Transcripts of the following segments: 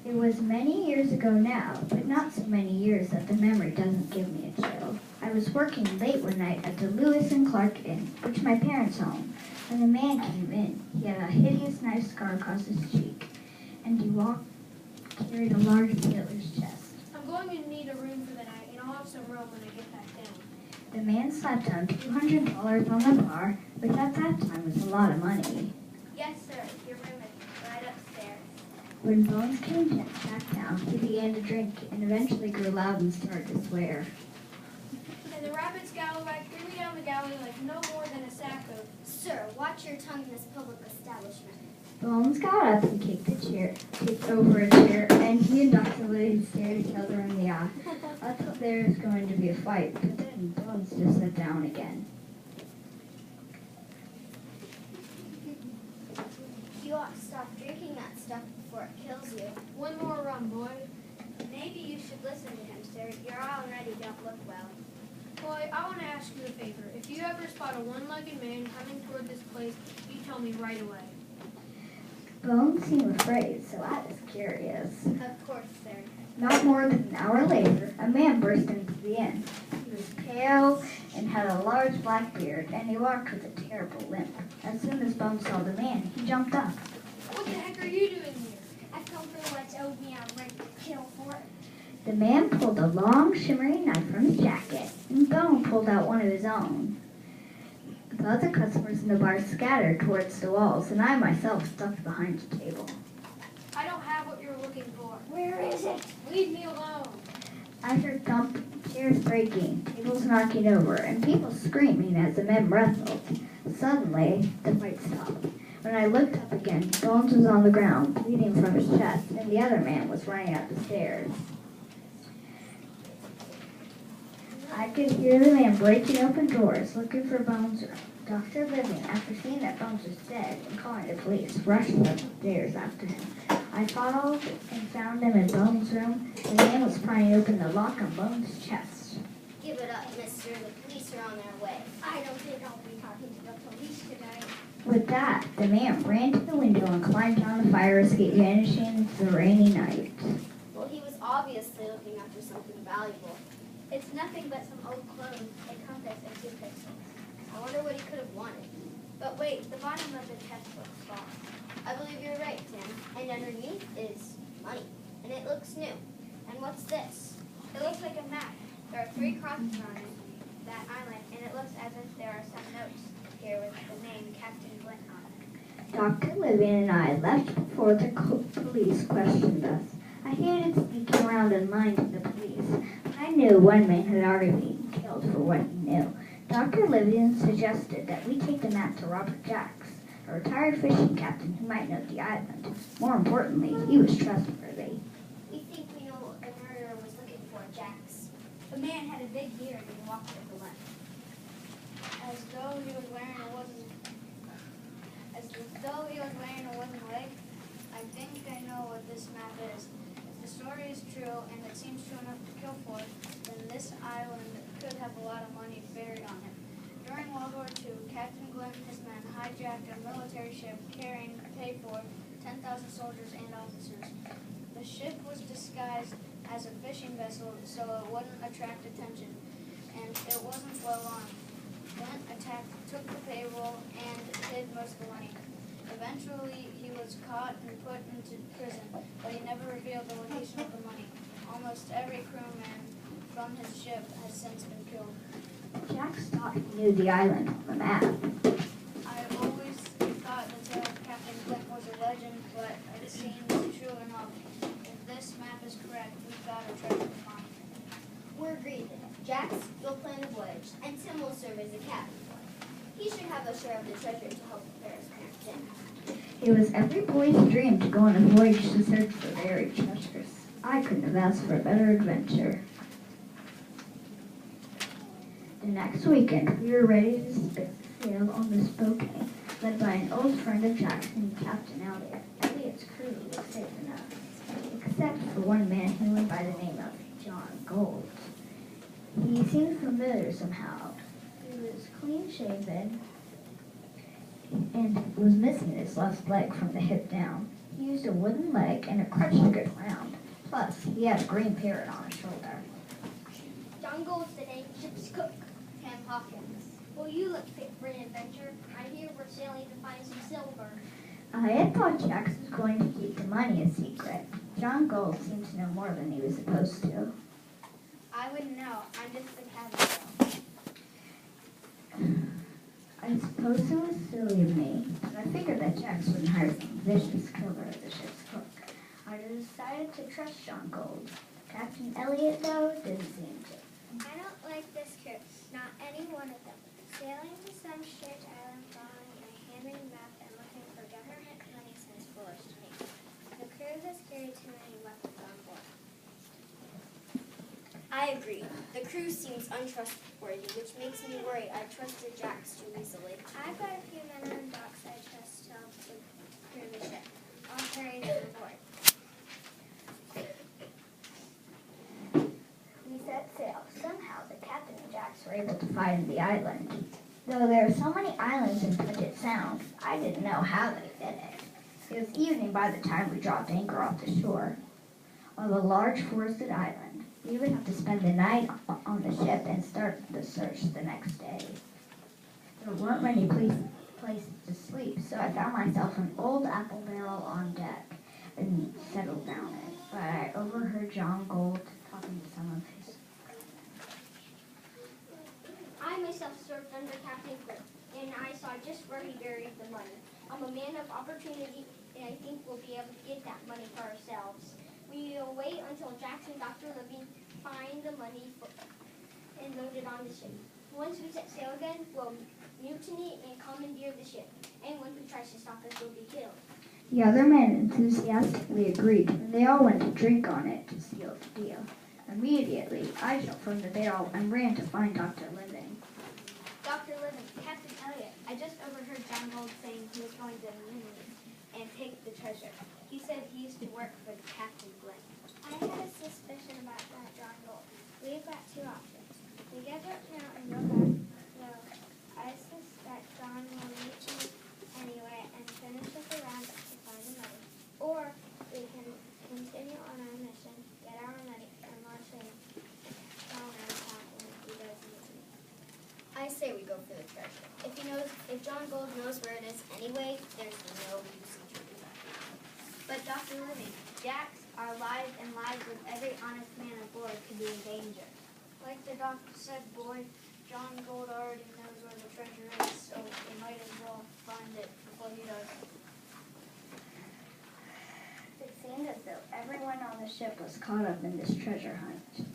It was many years ago now, but not so many years that the memory doesn't give me a chill. I was working late one night at the Lewis and Clark Inn, which my parents own, when a man came in. He had a hideous knife scar across his cheek, and he carried a large sailor's chest. I'm going to need a room for the night, and I'll have some rum when I get back down. The man slapped down $200 on the bar, which at that time was a lot of money. Yes, sir. Your room is right upstairs. When Bones came back down, he began to drink and eventually grew loud and started to swear. And the rabbit scallywag threw me down the galley like no more than a sack of... Sir, watch your tongue in this public establishment. Bones got up and kicked over a chair, and he and Dr. Liddy stared each other in the eye. I thought there was going to be a fight, but then Bones just sat down again. You ought to stop drinking that stuff before it kills you. One more rum, boy. Maybe you should listen to him, sir. You already don't look well. Boy, I want to ask you a favor. If you ever spot a one-legged man coming toward this place, you tell me right away. Bones seemed afraid, so I was curious. Of course, sir. Not more than an hour later, a man burst into the inn. He was pale and had a large black beard, and he walked with a terrible limp. As soon as Bones saw the man, he jumped up. What the heck are you doing here? I've come for what's owed me. I'm ready to kill for it. The man pulled a long, shimmering knife from his jacket, and Bone pulled out one of his own. The other customers in the bar scattered towards the walls, and I myself stuck behind the table. I don't have what you're looking for. Where is it? Leave me alone. I heard thumping, chairs breaking, tables knocking over, and people screaming as the men wrestled. Suddenly, the fight stopped. When I looked up again, Bones was on the ground, bleeding from his chest, and the other man was running up the stairs. I could hear the man breaking open doors, looking for Bones' room. Dr. Living, after seeing that Bones was dead and calling the police, rushed up the stairs after him. I followed and found him in Bones' room. The man was prying open the lock on Bones' chest. Give it up, mister. The police are on their way. I don't think I'll be talking to the police tonight. With that, the man ran to the window and climbed down the fire escape, vanishing into the rainy night. Well, he was obviously looking after something valuable. It's nothing but some old clothes, a compass, and 2 pistols. I wonder what he could have wanted. But wait, the bottom of the chest looks false. I believe you're right, Tim. And underneath is money. And it looks new. And what's this? It looks like a map. There are 3 crosses on it, that island, and it looks as if there are some notes here with the name Captain Flint on it. Dr. Living and I left before the police questioned us. I hated sneaking around and lying to the police. I knew one man had already been killed for what he knew. Dr. Living suggested that we take the map to Robert Jacks, a retired fishing captain who might know the island. More importantly, he was trustworthy. We think we know what the murderer was looking for, Jax. The man had a big beard and walked with the left. As though he was wearing a wooden leg. I think I know what this map is. If the story is true, and it seems true enough to kill for, then this island could have a lot of money buried on it. During World War II, Captain Glenn and his men hijacked a military ship carrying paid for 10,000 soldiers and officers. The ship was disguised as a fishing vessel so it wouldn't attract attention, and it wasn't well armed. Glenn took the payroll, and hid most of the money. Eventually, he was caught and put into prison, but he never revealed the location of the money. Almost every crewman from his ship has since been killed. Jacks thought he knew the island on the map. I always thought the tale of Captain Flint was a legend, but it seems true enough. If this map is correct, we've got a treasure to find. We're agreed. Jax, you'll plan the voyage, and Tim will serve as the captain for it. He should have a share of the treasure to help prepare his parents' dinner. It was every boy's dream to go on a voyage to search for buried treasures. I couldn't have asked for a better adventure. The next weekend, we were ready to sail on the Spokane, led by an old friend of Jackson, Captain Elliot. Elliot's crew was safe enough, except for one man who went by the name of John Gold. He seemed familiar somehow. He was clean-shaven and was missing his left leg from the hip down. He used a wooden leg and a crutch to get around. Plus, he had a green parrot on his shoulder. John Gold's the name ship's cook, Sam Hawkins. Well, you look fit for an adventure. I hear we're sailing to find some silver. I had thought Jax was going to keep the money a secret. John Gold seemed to know more than he was supposed to. I wouldn't know. I'm just the cabin girl. I suppose it was silly of me, but I figured that Jax wouldn't hire some vicious killer as the ship's cook. I decided to trust John Gold. Captain Elliot, though, didn't seem to. I don't like this crew. Not any one of them. Sailing to some strange island, following a handwritten map and looking for government money seems foolish to me. The crew has carried too many weapons on board. I agree. The crew seems untrustworthy, which makes me worry I trusted Jax too easily. I've got a few men on the docks I trust to help the crew of the ship. I'll carry them aboard. We set sail. Somehow the captain and Jax were able to find the island. Though there are so many islands in Puget Sound, I didn't know how they did it. It was evening by the time we dropped anchor off the shore. On the large forested island, we would have to spend the night on the ship and start the search the next day. There weren't many places to sleep, so I found myself an old apple barrel on deck and settled down in it. But I overheard John Gold talking to some of his. I myself served under Captain Quick, and I saw just where he buried the money. I'm a man of opportunity, and I think we'll be able to get that money for ourselves. We'll wait until Jackson and Dr. Libby find the money and load it on the ship. Once we set sail again, we'll mutiny and commandeer the ship. Anyone who tries to stop us will be killed. The other men enthusiastically agreed, and they all went to drink on it to seal the deal. Immediately, I jumped from the barrel and ran to find Dr. Living. Dr. Living, Captain Elliot, I just overheard John Gold saying he was going to mutiny and take the treasure. He said he used to work for the Captain Glenn. I had a suspicion about that John Gold. We've got two options. We give up now and go back. No, I suspect John will mutiny anyway and finish with the roundup to find the money. Or we can continue on our mission, get our money, and launch in on our captain if he does mutiny. I say we go for the treasure. If John Gold knows where it is anyway, there's no use in trying that. But Dr. Living, Jax, our lives and lives of every honest man aboard could be in danger. Like the doctor said, boy, John Gold already knows where the treasure is, so we might as well find it before he does. It seemed as though everyone on the ship was caught up in this treasure hunt.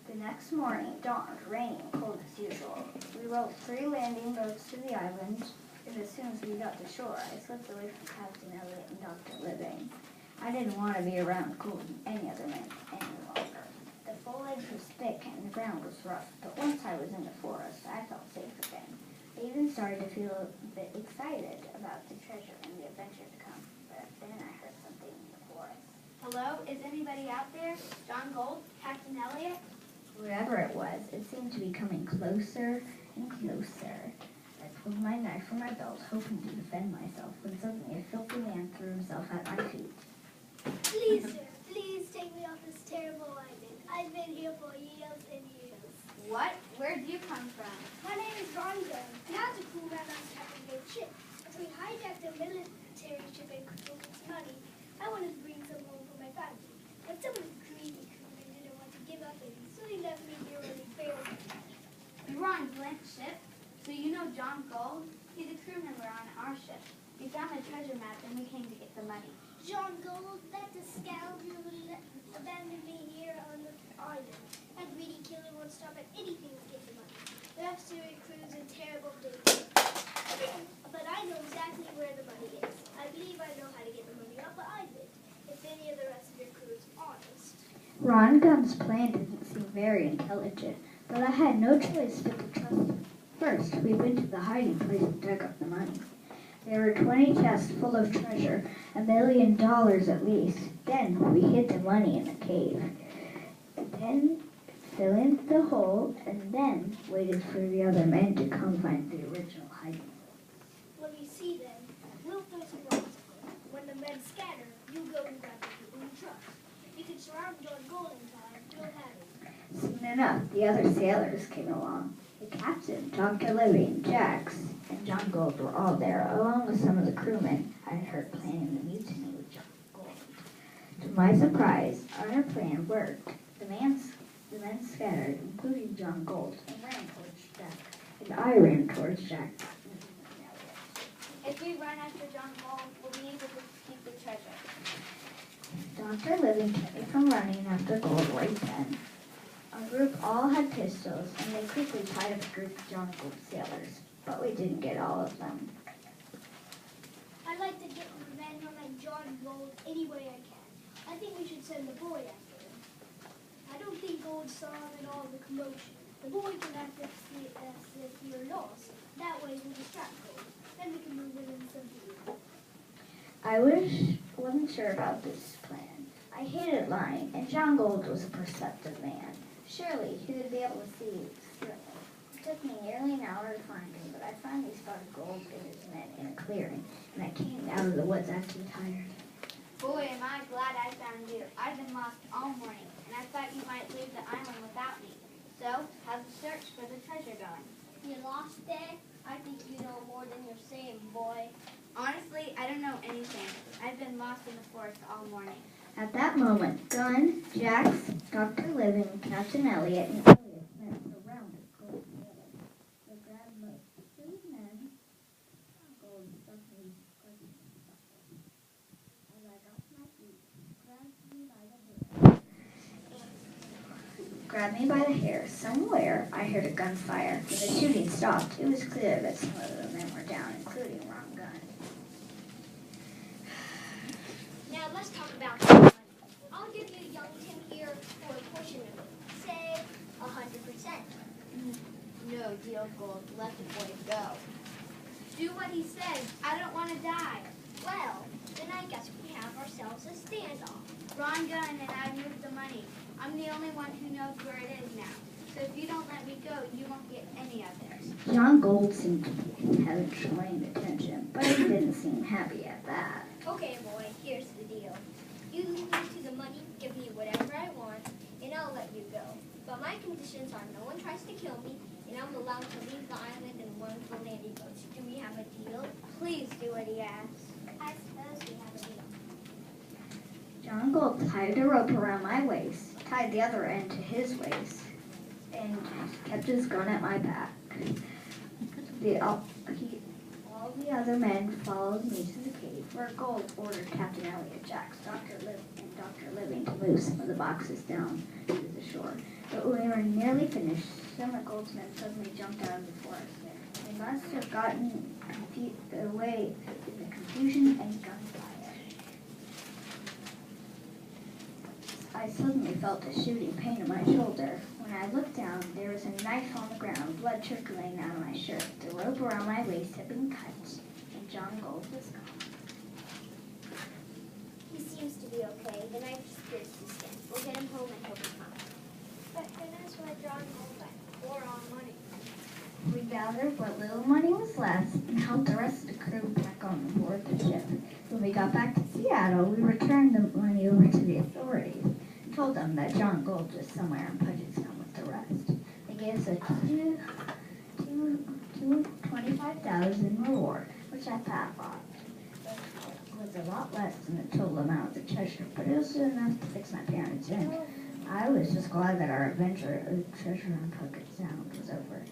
The next morning, dawn was raining and cold as usual. We rowed 3 landing boats to the island, and as soon as we got to shore, I slipped away from Captain Elliot and Dr. Living. I didn't want to be around cold and any other men any longer. The foliage was thick and the ground was rough, but once I was in the forest, I felt safe again. I even started to feel a bit excited about the treasure and the adventure to come, but then I heard something in the forest. Hello, is anybody out there? John Gold? Captain Elliot? Whatever it was, it seemed to be coming closer and closer. I pulled my knife from my belt, hoping to defend myself, when suddenly a filthy man threw himself at my feet. Please, sir, please take me off this terrible island. I've been here for years and years. What? Where'd you come from? My name is Ron Gunn. Now the crew ran on Captain Gabe's ship. As we hijacked a military ship and took its money, I wanted to bring some home for my family. But some of the greedy crewmen didn't want to give up any, so they left me here when they failed me. You were on Glenn's ship? So you know John Gold? He's a crew member on our ship. We found the treasure map and we came to get the money. John Gold, that's a scoundrel who abandoned me here on the island. That greedy killer won't stop at anything to get the money. The rest of your crew's in terrible danger. But I know exactly where the money is. I believe I know how to get the money off the island. If any of the rest of your crew is honest. Ron Gunn's plan didn't seem very intelligent, but I had no choice but to trust him. First, we went to the hiding place and dug up the money. There were 20 chests full of treasure, $1 million at least. Then we hid the money in a cave. Then fill in the hole, and then waited for the other men to come find the original hiding place. When we see them, we'll throw some rocks at them. I'm John Golden time. Go ahead. Soon enough, the other sailors came along. The captain, Dr. Living, Jax, and John Gold were all there, along with some of the crewmen I had heard planning the mutiny with John Gold. To my surprise, our plan worked. The men scattered, including John Gold, and ran towards Jack, and I ran towards Jack. If we run after John Gold, we'll be able to keep the treasure. Dr. Living kept me from running after Gold right then. Our group all had pistols, and they quickly tied up a group of John Gold sailors, but we didn't get all of them. I'd like to get revenge on that John Gold any way I can. I think we should send the boy after him. I don't think Gold saw him in all the commotion. The boy can act as if you're lost. That way we'll distract Gold. Then we can move him in some view. I wasn't sure about this plan. I hated lying, and John Gold was a perceptive man. Surely he would be able to see clearly. It took me nearly an hour to find him, but I finally spotted Gold and his men in a clearing, and I came out of the woods acting tired. Boy, am I glad I found you. I've been lost all morning, and I thought you might leave the island without me. So, how's the search for the treasure going? You lost it? I think you know more than you're saying, boy. Honestly, I don't know anything. I've been lost in the forest all morning. At that moment, Gunn, Jax, Dr. Living, Captain Elliot, and Elliot's men surrounded Gold and the others. They grabbed most of the men. Gold suddenly as I got to my feet, grabbed me by the hair. Somewhere I heard a gunfire. When the shooting stopped, it was clear that some of the men were down, including Ron Gunn. Now let's talk about the money. I'll give you young Tim here for a portion of it. Say 100%. No deal, Gold. Let the boy go. Do what he says. I don't want to die. Well, then I guess we have ourselves a standoff. Ron Gunn and I moved the money. I'm the only one who knows where it is now. So if you don't let me go, you won't get any of theirs. John Gold seemed to be having showing attention, but he didn't seem happy at that. Okay, boy, here's the deal. You lead me to the money, give me whatever I want, and I'll let you go. But my conditions are no one tries to kill me, and I'm allowed to leave the island in one of the landing boats. Do we have a deal? Please do what he asks. I suppose we have a deal. John Gold tied a rope around my waist, tied the other end to his waist, and kept his gun at my back. All the other men followed me to the cave, where Gold ordered Captain Elliot, Jax, Dr. Living to move some of the boxes down to the shore. But when we were nearly finished, some of Gold's men suddenly jumped out of the forest. They must have gotten away in the confusion and gunfire. I suddenly felt a shooting pain in my shoulder. When I looked down, there was a knife on the ground, blood trickling out of my shirt. The rope around my waist had been cut, and John Gold was gone. He seems to be okay. The knife is pierced his skin. We'll get him home and he'll be fine. But then that's why John Gold went. Or on money. We gathered what little money was left and helped the rest of the crew back on board the ship. When we got back to Seattle, we returned the money over to the authorities and told them that John Gold was somewhere in Puget Sound with the rest. They gave us a $25,000 reward, which I thought was a lot less than the total amount of the treasure, but it was enough to fix my parents in. I was just glad that our adventure of treasure on Puget Sound was over.